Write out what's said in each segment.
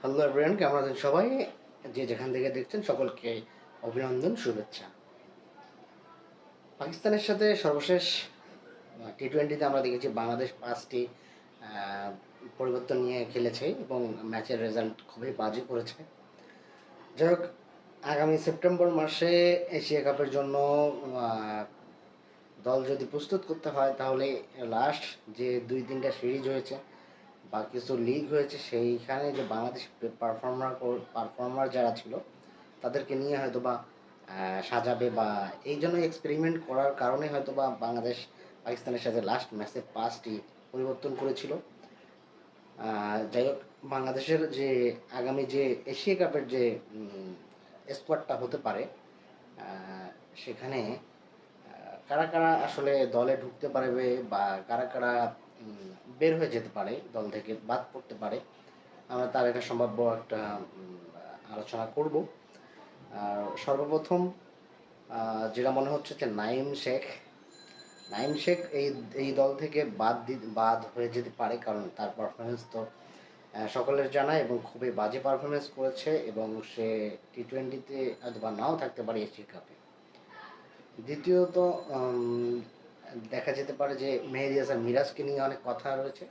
Hello everyone, কেমন আছেন সবাই? যে যেখান থেকে দেখছেন সকলকে অভিনন্দন, শুভেচ্ছা। পাকিস্তানের সাথে সর্বশেষ টি-20তে আমরা দেখেছি বাংলাদেশ 5টি পরিবর্তন নিয়ে খেলেছে এবং ম্যাচের রেজাল্ট খুবই বাজে করেছে। যাই হোক, আগামী সেপ্টেম্বর মাসে এশিয়া কাপের জন্য দল যদি প্রস্তুত করতে হয় তাহলে লাস্ট যে 2-3টা সিরিজ হয়েছে বা কিছু লিগ হয়েছে, সেইখানে যে বাংলাদেশ পারফর্মার যারা ছিল তাদেরকে নিয়ে হয়তো বা সাজাবে, বা এই জন্য এক্সপেরিমেন্ট করার কারণে হয়তো বা বাংলাদেশ পাকিস্তানের সাথে লাস্ট ম্যাচে 5টি পরিবর্তন করেছিল। যাই হোক, বাংলাদেশের যে আগামী যে এশিয়া কাপের যে স্কোয়াডটা হতে পারে, সেখানে কারা কারা আসলে দলে ঢুকতে পারবে বা কারা কারা বের হয়ে যেতে পারে, দল থেকে বাদ পড়তে পারে, আমরা তার একটা সম্ভাব্য একটা আলোচনা করব। আর সর্বপ্রথম যেটা মনে হচ্ছে যে নাইম শেখ এই এই দল থেকে বাদ হয়ে যেতে পারে, কারণ তার পারফরমেন্স তো সকলের জানা এবং খুবই বাজে পারফরমেন্স করেছে এবং সে টি-20তে অথবা নাও থাকতে পারে এশিয়া কাপে। দ্বিতীয়ত দেখা যেতে পারে যে মেহেদী হাসান মিরাজকে নিয়ে অনেক কথা রয়েছে।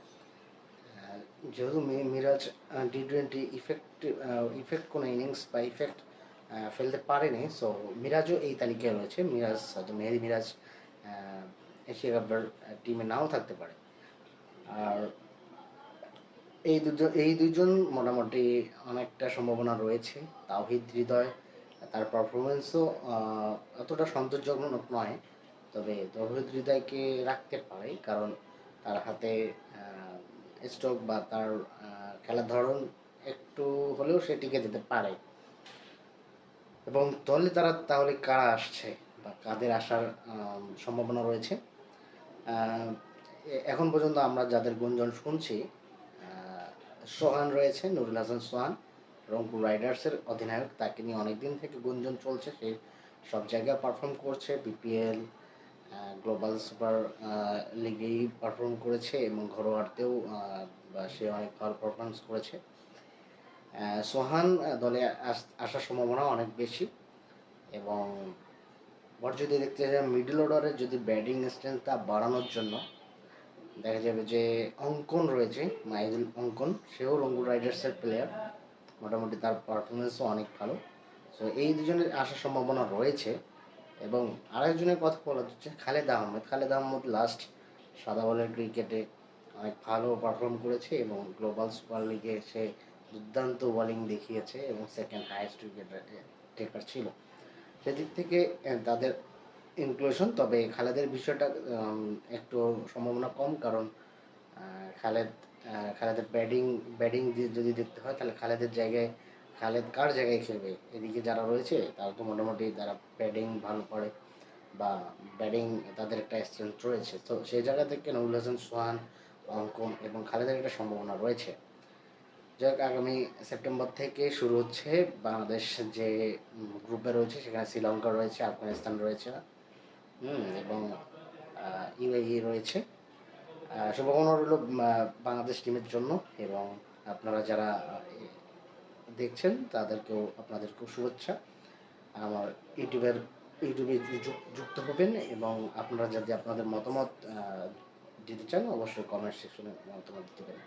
যেহেতু মিরাজ টি-20 ইফেক্ট কোনো ইনিংস বা ইফেক্ট ফেলতে পারেনি, সো মিরাজও এই তালিকায় রয়েছে। মেহেদী মিরাজ এশিয়া কাপের টিমে নাও থাকতে পারে। আর এই দুজন মোটামুটি অনেকটা সম্ভাবনা রয়েছে। তাওহিদ হৃদয়, তার পারফরমেন্সও অতটা সন্তোষজনক নয়, তবে তাওহিদ হৃদয়কে রাখতে পারে, কারণ তার হাতে স্ট্রোক বা তার খেলার ধরন একটু হলেও সে টিকে যেতে পারে। এবং দলে তারা তাহলে কারা আসছে বা কাদের আসার সম্ভাবনা রয়েছে? এখন পর্যন্ত আমরা যাদের গুঞ্জন শুনছি, সোহান রয়েছে, নুরুল হাসান সোহান, রংপুর রাইডার্সের অধিনায়ক। তাকে নিয়ে অনেক দিন থেকে গুঞ্জন চলছে, সে সব জায়গায় পারফর্ম করছে, বিপিএল, গ্লোবাল সুপার লিগেই পারফর্ম করেছে এবং ঘরোয়াতেও সে অনেক ভালো পারফরমেন্স করেছে। সোহান দলে আসার সম্ভাবনা অনেক বেশি। এবং যদি দেখতে চাই মিডল অর্ডারের যদি ব্যাটিং স্ট্রেংথটা বাড়ানোর জন্য, দেখা যাবে যে অঙ্কন রয়েছে, মাহিদুল অঙ্কন, সেও রংপুর রাইডার্সের প্লেয়ার, মোটামুটি তার পারফরমেন্সও অনেক ভালো। সো এই দুজনের আসার সম্ভাবনা রয়েছে। এবং আরেকজনের কথা বলা হচ্ছে খালেদ আহমেদ লাস্ট সাদা বলের ক্রিকেটে অনেক ভালো পারফর্ম করেছে এবং গ্লোবাল সুপার লিগে সে দুর্দান্ত বোলিং দেখিয়েছে এবং সেকেন্ড হাইয়েস্ট উইকেট টেকার ছিল। সেদিক থেকে তাদের ইনক্লুশন, তবে খালেদের বিষয়টা একটু সম্ভাবনা কম, কারণ খালেদ খালেদের ব্যাটিং দিয়ে যদি দেখতে হয় তাহলে খালেদ কার জায়গায় খেলবে? এদিকে যারা রয়েছে তারা তো মোটামুটি তারা ব্যাটিং ভালো করে বা ব্যাটিং তাদের একটা স্ট্রেংথ রয়েছে, তো সেই জায়গা থেকে নুরুল হাসান সোহান, অঙ্কন এবং খালেদের একটা সম্ভাবনা রয়েছে। যাক, আগামী সেপ্টেম্বর থেকে শুরু হচ্ছে বাংলাদেশ যে গ্রুপে রয়েছে, সেখানে শ্রীলঙ্কা রয়েছে, আফগানিস্তান রয়েছে, এবং ইউএই রয়েছে। শুভকামনা রইল বাংলাদেশ টিমের জন্য। এবং আপনারা যারা দেখছেন আপনাদেরকেও শুভেচ্ছা। আমার ইউটিউবে যুক্ত হবেন এবং আপনারা যদি আপনাদের মতামত দিতে চান, অবশ্যই কমেন্ট সেকশনে মতামত দেবেন।